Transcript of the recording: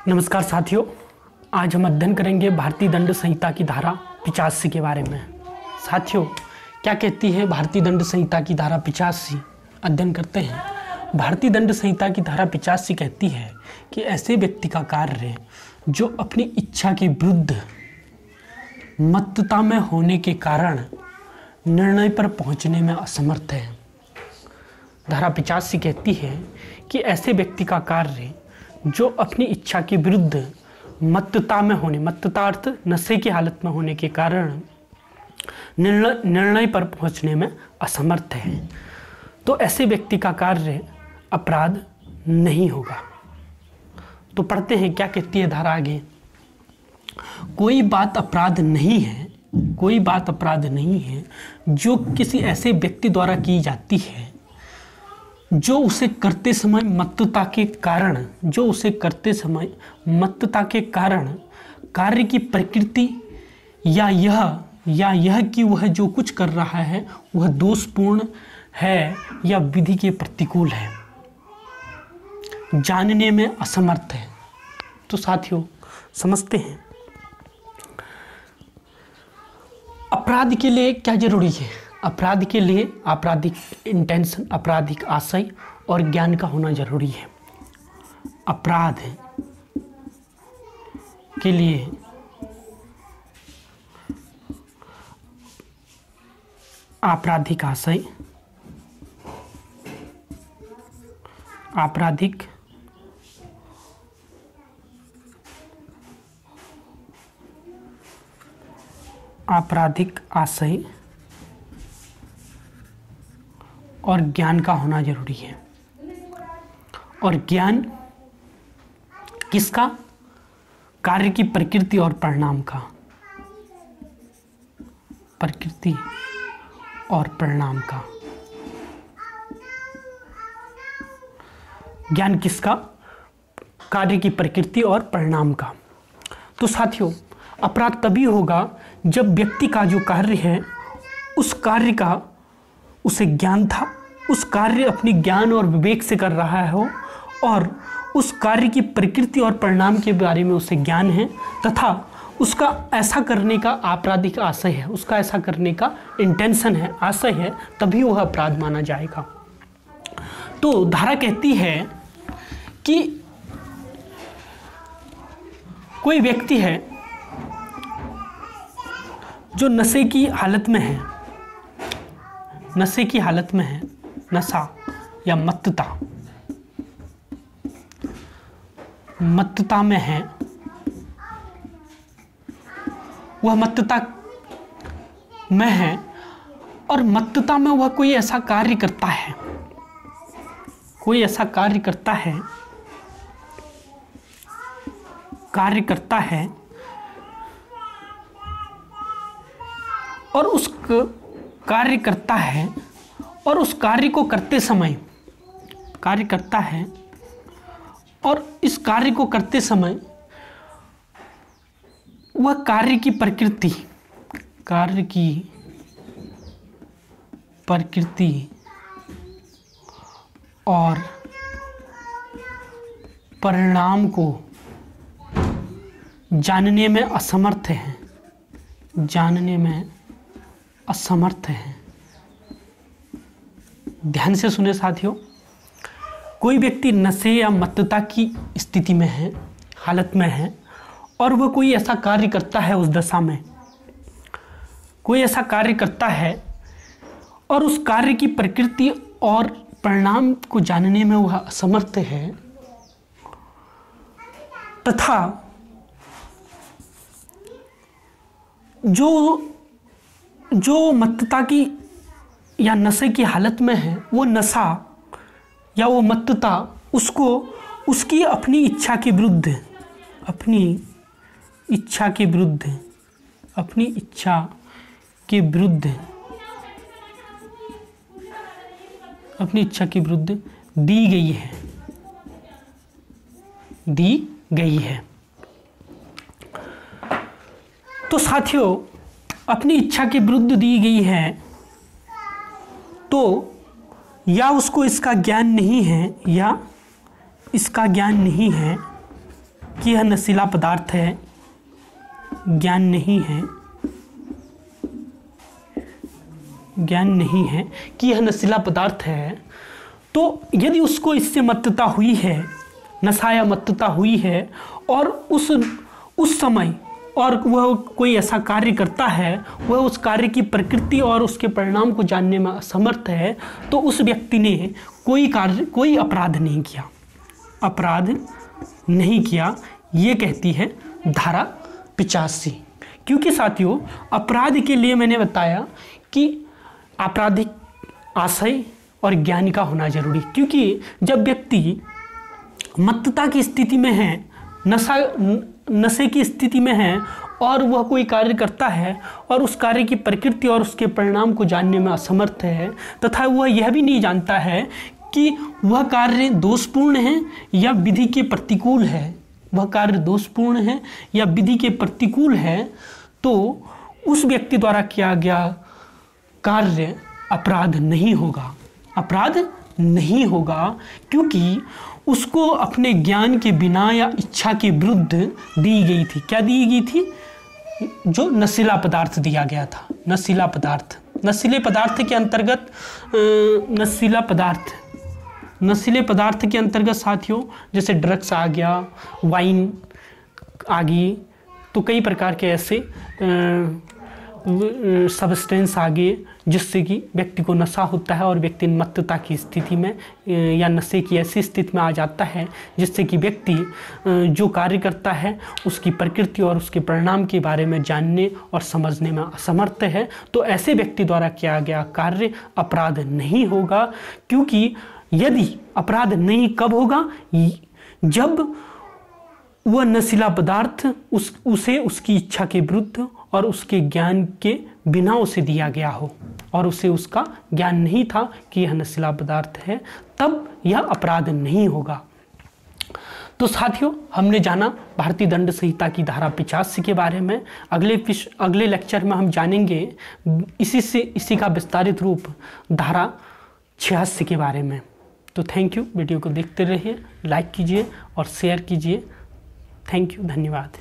नमस्कार साथियों, आज हम अध्ययन करेंगे भारतीय दंड संहिता की धारा 85 के बारे में। साथियों, क्या कहती है भारतीय दंड संहिता की धारा 85? अध्ययन करते हैं। भारतीय दंड संहिता की धारा 85 कहती है कि ऐसे व्यक्ति का कार्य जो अपनी इच्छा के विरुद्ध मत्तता में होने के कारण निर्णय पर पहुंचने में असमर्थ है। धारा 85 कहती है कि ऐसे व्यक्ति का कार्य जो अपनी इच्छा के विरुद्ध मत्तता में होने, मत्तता अर्थ नशे की हालत में होने के कारण निर्णय पर पहुंचने में असमर्थ है, तो ऐसे व्यक्ति का कार्य अपराध नहीं होगा। तो पढ़ते हैं क्या कहती है धारा आगे। कोई बात अपराध नहीं है, कोई बात अपराध नहीं है जो किसी ऐसे व्यक्ति द्वारा की जाती है जो उसे करते समय मत्तता के कारण कार्य की प्रकृति या यह कि वह जो कुछ कर रहा है वह दोषपूर्ण है या विधि के प्रतिकूल है, जानने में असमर्थ है। तो साथियों, समझते हैं अपराध के लिए क्या जरूरी है। अपराध के लिए आपराधिक इंटेंशन, आपराधिक आशय और ज्ञान का होना जरूरी है। अपराध के लिए आपराधिक आशय, आपराधिक आशय और ज्ञान का होना जरूरी है। और ज्ञान किसका? कार्य की प्रकृति और परिणाम का। प्रकृति और परिणाम का ज्ञान किसका? कार्य की प्रकृति और परिणाम का। तो साथियों, अपराध तभी होगा जब व्यक्ति का जो कार्य है उस कार्य का उसे ज्ञान था, उस कार्य अपनी ज्ञान और विवेक से कर रहा है और उस कार्य की प्रकृति और परिणाम के बारे में उसे ज्ञान है तथा उसका ऐसा करने का आपराधिक आशय है, उसका ऐसा करने का इंटेंशन है, आशय है, तभी वह अपराध माना जाएगा। तो धारा कहती है कि कोई व्यक्ति है जो नशे की हालत में है, नशे की हालत में है, नशा या मत्तता में है, वह मत्तता में है और मत्तता में वह कोई ऐसा कार्य करता है, और उस कार्य को करते समय वह कार्य की प्रकृति और परिणाम को जानने में असमर्थ है। ध्यान से सुने साथियों, कोई व्यक्ति नशे या मत्तता की स्थिति में है, हालत में है और वह कोई ऐसा कार्य करता है, उस दशा में कोई ऐसा कार्य करता है और उस कार्य की प्रकृति और परिणाम को जानने में वह असमर्थ है तथा जो मत्तता की या नशे की हालत में है, वो नशा या वो मत्तता उसको उसकी अपनी इच्छा के विरुद्ध दी गई है। तो साथियों, अपनी इच्छा के विरुद्ध दी गई है तो या उसको इसका ज्ञान नहीं है कि यह नशीला पदार्थ है, ज्ञान नहीं है, ज्ञान नहीं है कि यह नशीला पदार्थ है, तो यदि उसको इससे मत्तता हुई है, नशा या मत्तता हुई है, और उस समय और वह कोई ऐसा कार्य करता है, वह उस कार्य की प्रकृति और उसके परिणाम को जानने में असमर्थ है, तो उस व्यक्ति ने कोई अपराध नहीं किया, अपराध नहीं किया, ये कहती है धारा 85। क्योंकि साथियों, अपराध के लिए मैंने बताया कि आपराधिक आशय और ज्ञान का होना जरूरी, क्योंकि जब व्यक्ति मत्तता की स्थिति में है, नशे की स्थिति में है, और वह कोई कार्य करता है और उस कार्य की प्रकृति और उसके परिणाम को जानने में असमर्थ है, तथा वह यह भी नहीं जानता है कि वह कार्य दोषपूर्ण है या विधि के प्रतिकूल है, वह कार्य दोषपूर्ण है या विधि के प्रतिकूल है, तो उस व्यक्ति द्वारा किया गया कार्य अपराध नहीं होगा, अपराध नहीं होगा, क्योंकि उसको अपने ज्ञान के बिना या इच्छा के विरुद्ध दी गई थी। क्या दी गई थी? जो नशीला पदार्थ दिया गया था, नशीला पदार्थ। नशीले पदार्थ के अंतर्गत नशीले पदार्थ के अंतर्गत साथियों, जैसे ड्रग्स आ गया, वाइन आ गई, तो कई प्रकार के ऐसे सब्सटेंस आ गए जिससे कि व्यक्ति को नशा होता है और व्यक्ति मत्तता की स्थिति में या नशे की ऐसी स्थिति में आ जाता है जिससे कि व्यक्ति जो कार्य करता है उसकी प्रकृति और उसके परिणाम के बारे में जानने और समझने में असमर्थ है। तो ऐसे व्यक्ति द्वारा किया गया कार्य अपराध नहीं होगा, क्योंकि यदि अपराध नहीं कब होगा? जब वह नशीला पदार्थ उसे उसकी इच्छा के विरुद्ध और उसके ज्ञान के बिना उसे दिया गया हो, और उसे उसका ज्ञान नहीं था कि यह नशीला पदार्थ है, तब यह अपराध नहीं होगा। तो साथियों, हमने जाना भारतीय दंड संहिता की धारा 85 के बारे में। अगले लेक्चर में हम जानेंगे इसी का विस्तारित रूप धारा 86 के बारे में। तो थैंक यू, वीडियो को देखते रहिए, लाइक कीजिए और शेयर कीजिए। थैंक यू, धन्यवाद।